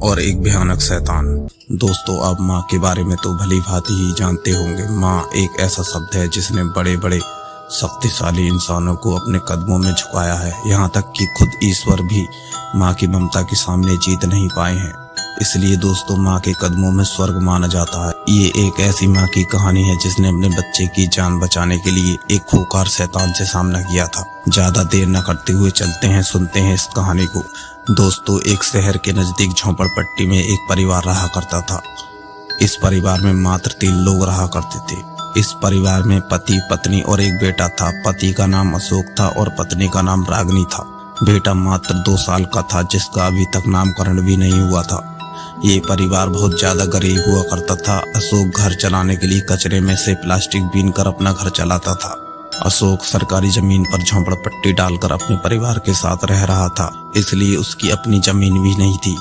और एक भयानक शैतान। दोस्तों, आप माँ के बारे में तो भली भांति ही जानते होंगे। माँ एक ऐसा शब्द है जिसने बड़े बड़े शक्तिशाली इंसानों को अपने कदमों में झुकाया है। यहाँ तक कि खुद ईश्वर भी माँ की ममता के सामने जीत नहीं पाए हैं। इसलिए दोस्तों, माँ के कदमों में स्वर्ग माना जाता है। ये एक ऐसी माँ की कहानी है जिसने अपने बच्चे की जान बचाने के लिए एक खूंखार शैतान से सामना किया था। ज्यादा देर न करते हुए चलते हैं, सुनते हैं इस कहानी को। दोस्तों, एक शहर के नजदीक झोंपड़पट्टी में एक परिवार रहा करता था। इस परिवार में मात्र 3 लोग रहा करते थे। इस परिवार में पति, पत्नी और एक बेटा था। पति का नाम अशोक था और पत्नी का नाम रागिनी था। बेटा मात्र 2 साल का था, जिसका अभी तक नामकरण भी नहीं हुआ था। ये परिवार बहुत ज्यादा गरीब हुआ करता था। अशोक घर चलाने के लिए कचरे में से प्लास्टिक बीन कर अपना घर चलाता था। अशोक सरकारी जमीन पर झोंपड़पट्टी डालकर अपने परिवार के साथ रह रहा था, इसलिए उसकी अपनी जमीन भी नहीं थी।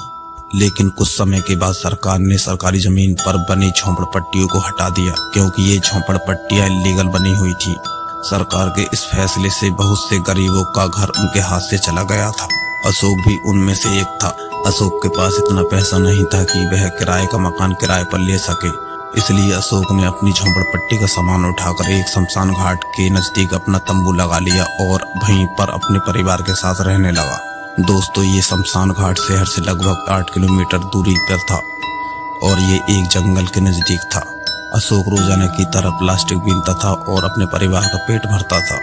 लेकिन कुछ समय के बाद सरकार ने सरकारी जमीन पर बनी झोंपड़पट्टियों को हटा दिया, क्योंकि ये झोंपड़पट्टियां इलीगल बनी हुई थी। सरकार के इस फैसले से बहुत से गरीबों का घर उनके हाथ से चला गया था। अशोक भी उनमें से एक था। अशोक के पास इतना पैसा नहीं था कि वह किराए का मकान किराए पर ले सके, इसलिए अशोक ने अपनी झोंपड़पट्टी का सामान उठाकर एक शमशान घाट के नजदीक अपना तंबू लगा लिया और वहीं पर अपने परिवार के साथ रहने लगा। दोस्तों, ये शमशान घाट शहर से लगभग 8 किलोमीटर दूरी पर था और ये एक जंगल के नजदीक था। अशोक रोजाना की तरह प्लास्टिक बीनता था और अपने परिवार का पेट भरता था।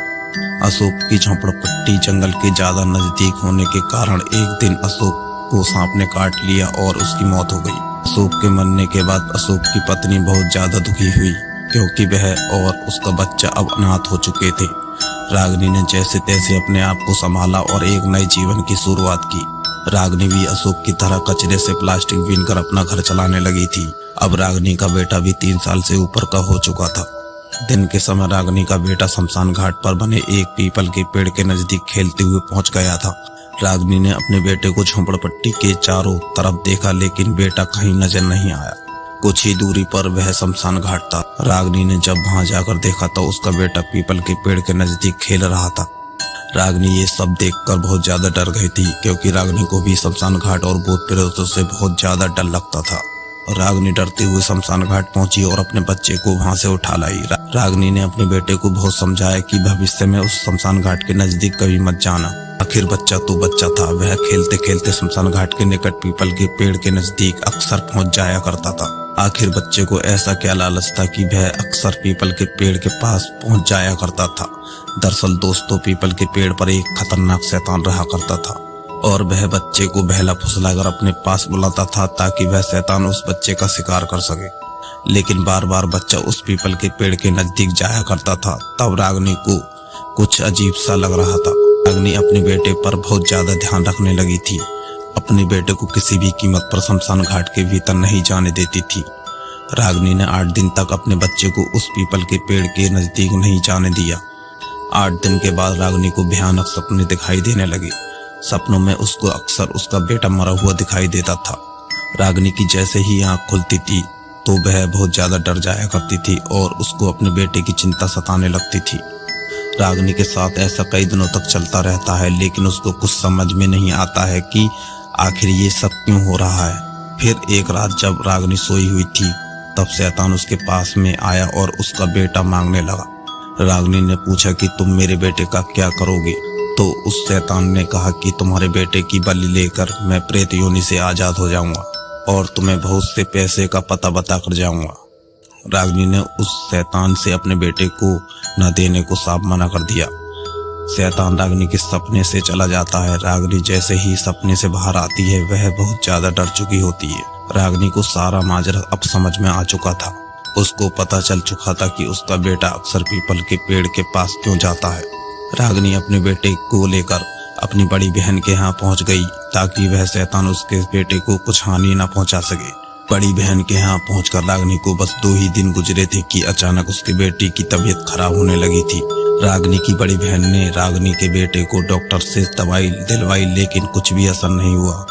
अशोक की झोंपड़पट्टी जंगल के ज्यादा नजदीक होने के कारण एक दिन अशोक को सांप ने काट लिया और उसकी मौत हो गई। अशोक के मरने के बाद अशोक की पत्नी बहुत ज्यादा दुखी हुई, क्योंकि वह और उसका बच्चा अब अनाथ हो चुके थे। रागिनी ने जैसे तैसे अपने आप को संभाला और एक नए जीवन की शुरुआत की। रागिनी भी अशोक की तरह कचरे से प्लास्टिक बीनकर अपना घर चलाने लगी थी। अब रागिनी का बेटा भी 3 साल से ऊपर का हो चुका था। दिन के समय रागिनी का बेटा शमशान घाट पर बने एक पीपल के पेड़ के नजदीक खेलते हुए पहुंच गया था। रागिनी ने अपने बेटे को झोंपड़पट्टी के चारों तरफ देखा, लेकिन बेटा कहीं नजर नहीं आया। कुछ ही दूरी पर वह शमशान घाट था। रागिनी ने जब वहां जाकर देखा तो उसका बेटा पीपल के पेड़ के नजदीक खेल रहा था। रागिनी ये सब देखकर बहुत ज्यादा डर गई थी, क्योंकि रागिनी को भी शमशान घाट और भूत प्रेतों से बहुत ज्यादा डर लगता था। रागिनी डरते हुए शमशान घाट पहुंची और अपने बच्चे को वहां से उठा लाई। रागिनी ने अपने बेटे को बहुत समझाया कि भविष्य में उस शमशान घाट के नजदीक कभी मत जाना। आखिर बच्चा तो बच्चा था। वह खेलते खेलते शमशान घाट के निकट पीपल के पेड़ के नजदीक अक्सर पहुंच जाया करता था। आखिर बच्चे को ऐसा क्या लालच था कि वह अक्सर पीपल के पेड़ के पास पहुंच जाया करता था। दरअसल दोस्तों, पीपल के पेड़ पर एक खतरनाक शैतान रहा करता था और वह बच्चे को बहला फुसलाकर अपने पास बुलाता था ताकि वह शैतान उस बच्चे का शिकार कर सके। लेकिन बार बार बच्चा उस पीपल के पेड़ के नजदीक जाया करता था। तब रागिनी को कुछ अजीब सा लग रहा था। रागिनी अपने बेटे पर बहुत ज्यादा ध्यान रखने लगी थी। अपने बेटे को किसी भी कीमत पर शमशान घाट के भीतर नहीं जाने देती थी। रागिनी ने 8 दिन तक अपने बच्चे को उस पीपल के पेड़ के नजदीक नहीं जाने दिया। 8 दिन के बाद रागिनी को भयानक सपने दिखाई देने लगे। सपनों में उसको अक्सर उसका बेटा मरा हुआ दिखाई देता था। रागिनी की जैसे ही आंख खुलती थी तो वह बहुत ज्यादा डर जाया करती थी और उसको अपने बेटे की चिंता सताने लगती थी। रागिनी के साथ ऐसा कई दिनों तक चलता रहता है, लेकिन उसको कुछ समझ में नहीं आता है कि आखिर ये सब क्यों हो रहा है। फिर एक रात जब रागिनी सोई हुई थी, तब शैतान उसके पास में आया और उसका बेटा मांगने लगा। रागिनी ने पूछा कि तुम मेरे बेटे का क्या करोगे? तो उस शैतान ने कहा कि तुम्हारे बेटे की बलि लेकर मैं प्रेत योनि से आजाद हो जाऊंगा और तुम्हें बहुत से पैसे का पता बता कर जाऊंगा। रागिनी ने उस शैतान से अपने बेटे को न देने को साफ मना कर दिया। शैतान रागिनी के सपने से चला जाता है। रागिनी जैसे ही सपने से बाहर आती है, वह बहुत ज्यादा डर चुकी होती है। रागिनी को सारा माजरा अब समझ में आ चुका था। उसको पता चल चुका था कि उसका बेटा अक्सर पीपल के पेड़ के पास क्यों जाता है। रागिनी अपने बेटे को लेकर अपनी बड़ी बहन के यहाँ पहुंच गई ताकि वह शैतान उसके बेटे को कुछ हानि न पहुंचा सके। बड़ी बहन के यहाँ पहुंचकर रागिनी को बस 2 ही दिन गुजरे थे कि अचानक उसके बेटी की तबीयत खराब होने लगी थी। रागिनी की बड़ी बहन ने रागिनी के बेटे को डॉक्टर से दवाई दिलवाई, लेकिन कुछ भी असर नहीं हुआ।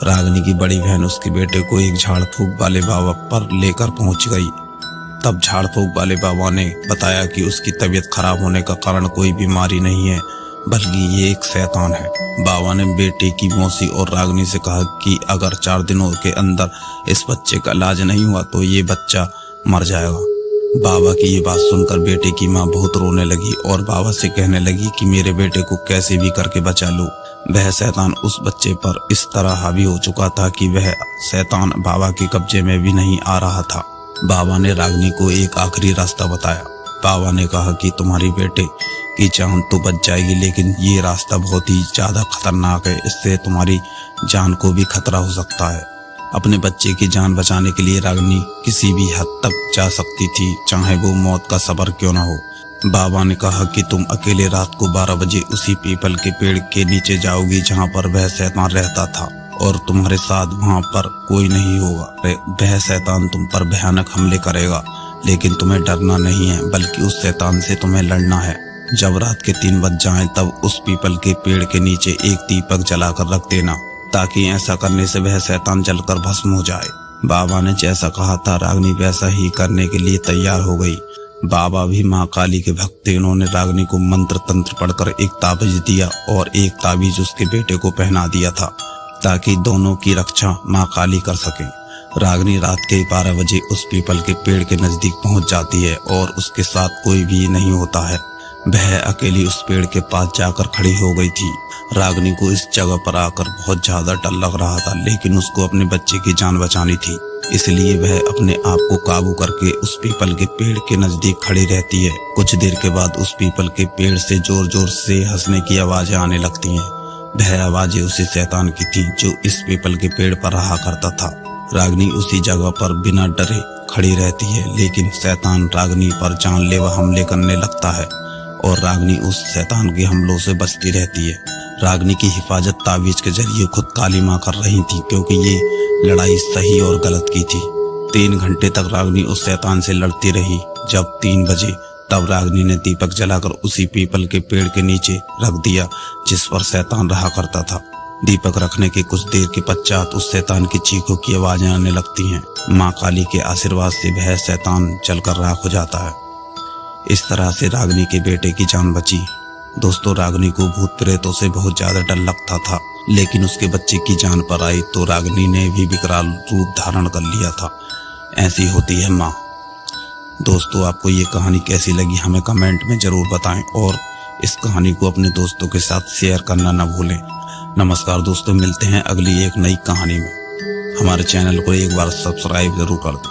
रागिनी की बड़ी बहन उसके बेटे को एक झाड़ फूक वाले बाबा पर लेकर पहुंच गई। तब झाड़ फूक वाले बाबा ने बताया कि उसकी तबीयत खराब होने का कारण कोई बीमारी नहीं है, बल्कि ये एक शैतान है। बाबा ने बेटे की मौसी और रागनी से कहा कि अगर 4 दिनों के अंदर इस बच्चे का इलाज नहीं हुआ तो ये बच्चा मर जाएगा। बाबा की ये बात सुनकर बेटे की माँ बहुत रोने लगी और बाबा से कहने लगी कि मेरे बेटे को कैसे भी करके बचा लो। वह शैतान उस बच्चे पर इस तरह हावी हो चुका था कि वह शैतान बाबा के कब्जे में भी नहीं आ रहा था। बाबा ने रागनी को एक आखिरी रास्ता बताया। बाबा ने कहा कि तुम्हारी बेटे की जान तो बच जाएगी, लेकिन ये रास्ता बहुत ही ज्यादा खतरनाक है, इससे तुम्हारी जान को भी खतरा हो सकता है। अपने बच्चे की जान बचाने के लिए रागनी किसी भी हद तक जा सकती थी, चाहे वो मौत का सबर क्यों न हो। बाबा ने कहा कि तुम अकेले रात को 12 बजे उसी पीपल के पेड़ के नीचे जाओगी जहाँ पर वह शैतान रहता था, और तुम्हारे साथ वहाँ पर कोई नहीं होगा। वह शैतान तुम पर भयानक हमले करेगा, लेकिन तुम्हें डरना नहीं है, बल्कि उस शैतान से तुम्हें लड़ना है। जब रात के 3 बज जाएं तब उस पीपल के पेड़ के नीचे एक दीपक जलाकर रख देना, ताकि ऐसा करने से वह शैतान जलकर भस्म हो जाए। बाबा ने जैसा कहा था रागनी वैसा ही करने के लिए तैयार हो गई। बाबा भी माँ काली के भक्त थे। उन्होंने रागनी को मंत्र तंत्र पढ़कर एक ताबीज दिया और एक ताबीज उसके बेटे को पहना दिया था, ताकि दोनों की रक्षा माँ काली कर सके। रागनी रात के 12 बजे उस पीपल के पेड़ के नजदीक पहुंच जाती है और उसके साथ कोई भी नहीं होता है। वह अकेली उस पेड़ के पास जाकर खड़ी हो गई थी। रागनी को इस जगह पर आकर बहुत ज्यादा डर लग रहा था, लेकिन उसको अपने बच्चे की जान बचानी थी, इसलिए वह अपने आप को काबू करके उस पीपल के पेड़ के नजदीक खड़ी रहती है। कुछ देर के बाद उस पीपल के पेड़ से जोर जोर से हंसने की आवाजें आने लगती हैं। वह आवाजें उसी शैतान की थी जो इस पीपल के पेड़ पर रहा करता था। रागनी उसी जगह पर बिना डरे खड़ी रहती है, लेकिन शैतान रागनी पर जानलेवा हमले करने लगता है और रागनी उस शैतान के हमलों से बचती रहती है। रागनी की हिफाजत तावीज के जरिए खुद काली माँ कर रही थी, क्योंकि ये लड़ाई सही और गलत की थी। 3 घंटे तक रागनी उस शैतान से लड़ती रही। जब 3 बजे तब रागनी ने दीपक जलाकर उसी पीपल के पेड़ के नीचे रख दिया जिस पर शैतान रहा करता था। दीपक रखने के कुछ देर के पश्चात उस शैतान की चीखों की आवाजें आने लगती हैं। माँ काली के आशीर्वाद से वह शैतान जलकर राख हो जाता है। इस तरह से रागनी के बेटे की जान बची। दोस्तों, रागनी को भूत प्रेतों से बहुत ज्यादा डर लगता था, लेकिन उसके बच्चे की जान पर आई तो रागनी ने भी विकराल रूप धारण कर लिया था। ऐसी होती है माँ। दोस्तों, आपको ये कहानी कैसी लगी हमें कमेंट में जरूर बताएं और इस कहानी को अपने दोस्तों के साथ शेयर करना न भूलें। नमस्कार दोस्तों, मिलते हैं अगली एक नई कहानी में। हमारे चैनल को एक बार सब्सक्राइब जरूर कर दें।